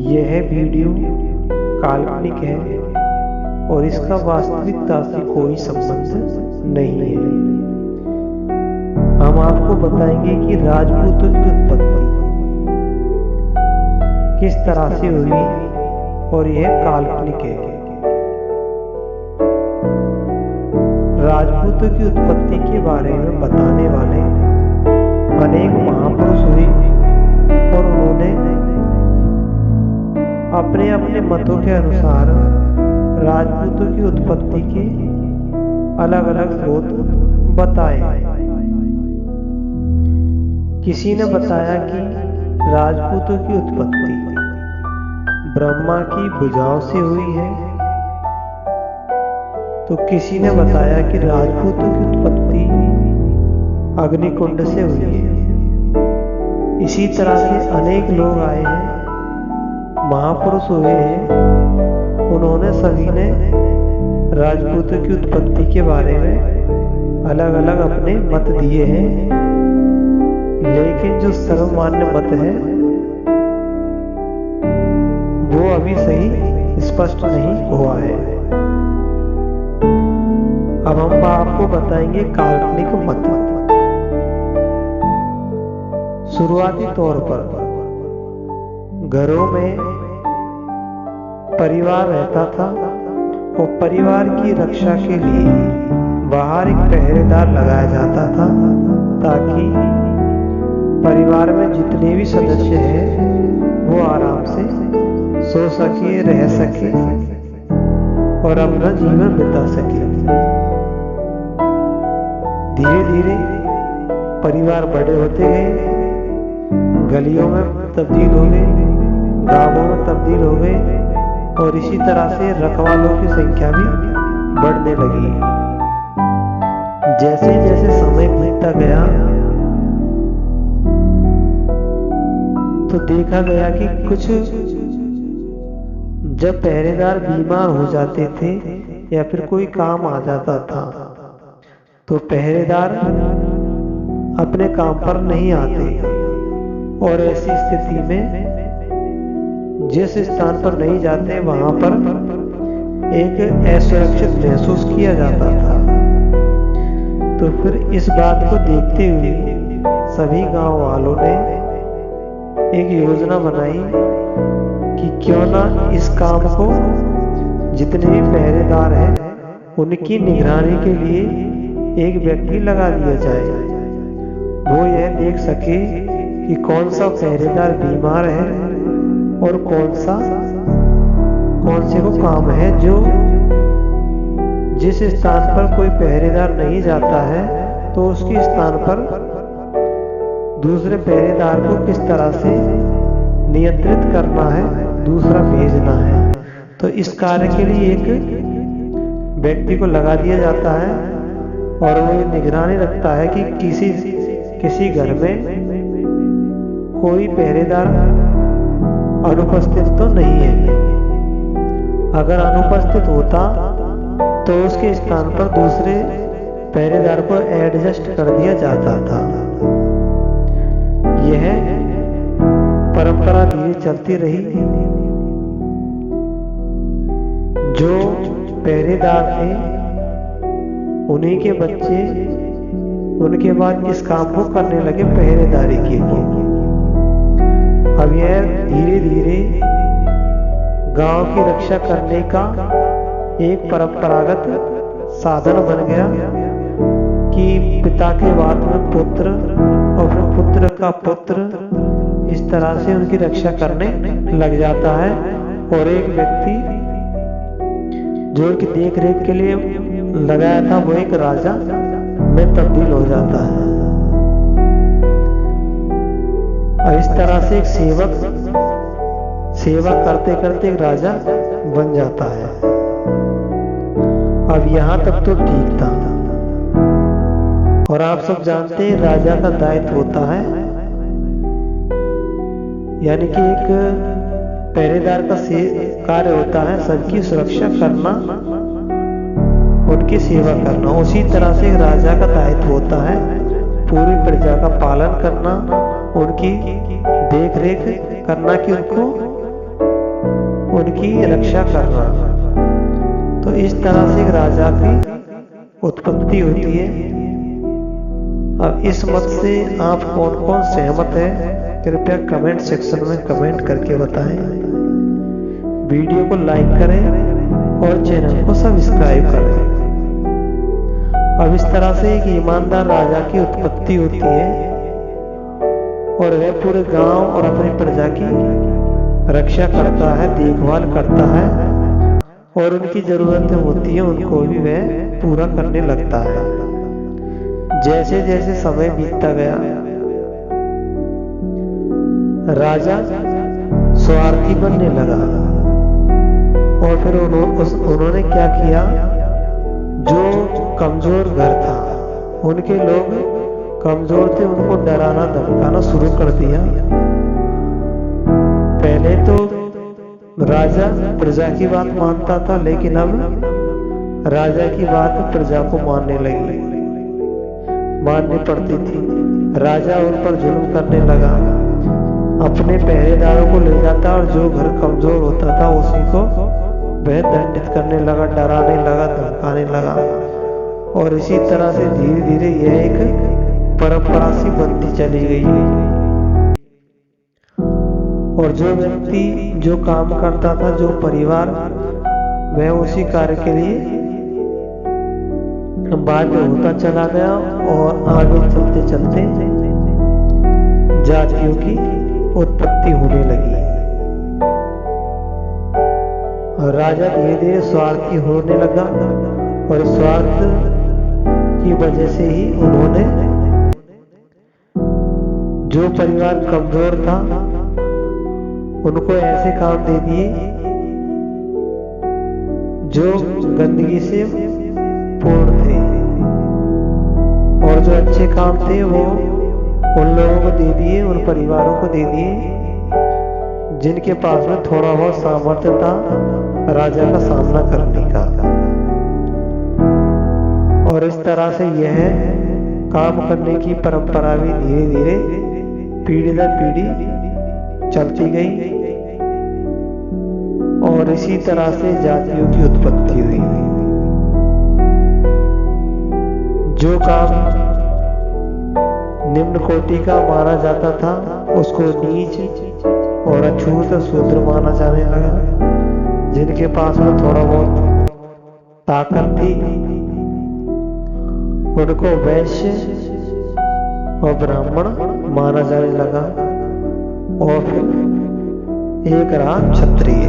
यह वीडियो काल्पनिक है और इसका वास्तविकता से कोई संबंध नहीं है। हम आपको बताएंगे कि राजपूतों की उत्पत्ति किस तरह से हुई और यह काल्पनिक है। राजपूतों की उत्पत्ति के बारे में बताने वाले अनेक महापुरुष हुए और उन्होंने अपने अपने मतों के अनुसार राजपूतों की उत्पत्ति के अलग अलग स्रोत बताए। किसी ने बताया कि राजपूतों की उत्पत्ति ब्रह्मा की भुजाओं से हुई है, तो किसी ने बताया कि राजपूतों की उत्पत्ति अग्निकुंड से हुई है। इसी तरह से अनेक लोग आए हैं, महापुरुष हुए हैं, उन्होंने सभी ने राजपूतों की उत्पत्ति के बारे में अलग अलग अपने मत दिए हैं, लेकिन जो सर्वमान्य मत है वो अभी सही स्पष्ट नहीं हुआ है। अब हम आपको बताएंगे काल्पनिक मत। शुरुआती तौर पर घरों में परिवार रहता था और परिवार की रक्षा के लिए बाहर एक पहरेदार लगाया जाता था, ताकि परिवार में जितने भी सदस्य हैं वो आराम से सो सके, रह सके और अपना जीवन बिता सके। धीरे धीरे परिवार बड़े होते गए, गलियों में तब्दील हो गए, गांवों में तब्दील हो गए और इसी तरह से रखवालों की संख्या भी बढ़ने लगी। जैसे जैसे समय बीतता गया तो देखा गया कि कुछ जब पहरेदार बीमार हो जाते थे या फिर कोई काम आ जाता था तो पहरेदार अपने काम पर नहीं आते, और ऐसी स्थिति में जिस स्थान पर नहीं जाते वहां पर एक असुरक्षित महसूस किया जाता था। तो फिर इस बात को देखते हुए सभी गांव वालों ने एक योजना बनाई कि क्यों ना इस काम को जितने भी पहरेदार हैं उनकी निगरानी के लिए एक व्यक्ति लगा दिया जाए। वो यह देख सके कि कौन सा पहरेदार बीमार है और कौन से को काम है जो जिस स्थान पर कोई पहरेदार नहीं जाता है तो उसके स्थान पर दूसरे पहरेदार को किस तरह से नियंत्रित करना है, दूसरा भेजना है। तो इस कार्य के लिए एक व्यक्ति को लगा दिया जाता है और वो ये निगरानी रखता है कि किसी घर में कोई पहरेदार अनुपस्थित तो नहीं है। अगर अनुपस्थित होता तो उसके स्थान पर दूसरे पहरेदार को एडजस्ट कर दिया जाता था। यह परंपरा धीरे चलती रही। जो पहरेदार थे उन्हीं के बच्चे उनके बाद इस काम को करने लगे, पहरेदारी के लिए। अब यह धीरे धीरे गांव की रक्षा करने का एक परंपरागत साधन बन गया कि पिता के बाद में पुत्र और फिर पुत्र का पुत्र, इस तरह से उनकी रक्षा करने लग जाता है और एक व्यक्ति जो उनकी देख रेख के लिए लगाया था वो एक राजा में तब्दील हो जाता है। और इस तरह से एक सेवा करते करते एक राजा बन जाता है। अब यहां तक तो ठीक था, और आप सब जानते हैं राजा का दायित्व होता है, यानी कि एक पहरेदार का कार्य होता है सबकी सुरक्षा करना, उनकी सेवा करना। उसी तरह से राजा का दायित्व होता है पूरी प्रजा का पालन करना, उनकी देख रेख करना कि उनको उनकी रक्षा करना। तो इस तरह से एक राजा की उत्पत्ति होती है। अब इस मत से आप कौन कौन सहमत है, कृपया कमेंट सेक्शन में कमेंट करके बताएं। वीडियो को लाइक करें और चैनल को सब्सक्राइब करें। अब इस तरह से एक ईमानदार राजा की उत्पत्ति होती है और वह पूरे गांव और अपनी प्रजा की रक्षा करता है, देखभाल करता है और उनकी जरूरतें होती है उनको भी वह पूरा करने लगता है। जैसे जैसे समय बीतता गया, राजा स्वार्थी बनने लगा और फिर उन्होंने क्या किया, जो कमजोर घर था, उनके लोग कमजोर थे, उनको डराना धमकाना शुरू कर दिया। पहले तो राजा प्रजा की बात मानता था, लेकिन अब राजा की बात प्रजा को मानने पड़ती थी। राजा उन पर जुल्म करने लगा, अपने पहरेदारों को ले जाता और जो घर कमजोर होता था उसी को वह दंडित करने लगा, डराने लगा, धमकाने लगा। और इसी तरह से धीरे धीरे यह एक परंपरा सी बनती चली गई। और जो व्यक्ति जो काम करता था, जो परिवार, वह उसी कार्य के लिए बाध्य होता चला गया और आगे चलते चलते जातियों की उत्पत्ति होने लगी। राजा धीरे धीरे स्वार्थी होने लगा और स्वार्थ की वजह से ही उन्होंने जो परिवार कमजोर था उनको ऐसे काम दे दिए जो गंदगी से पूर्ण थे, और जो अच्छे काम थे वो उन लोगों को दे दिए, उन परिवारों को दे दिए जिनके पास में थोड़ा बहुत सामर्थ्य था राजा का सामना करने का। और इस तरह से यह काम करने की परंपरा भी धीरे धीरे पीढ़ी दर पीढ़ी चलती गई और इसी तरह से जातियों की उत्पत्ति हुई। जो काम निम्न कोटि का माना जाता था उसको नीच और अछूत शूद्र माना जाने लगा। जिनके पास में थोड़ा बहुत ताकत थी उनको वैश्य और ब्राह्मण माना जाने लगा। और फिर एक रहा क्षत्रिय,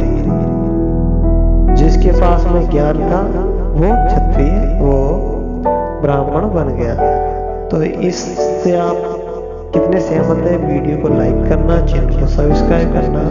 जिसके पास में ज्ञान था वो क्षत्रिय, वो ब्राह्मण बन गया। तो इससे आप कितने सहमत हैं? वीडियो को लाइक करना, चैनल को सब्सक्राइब करना।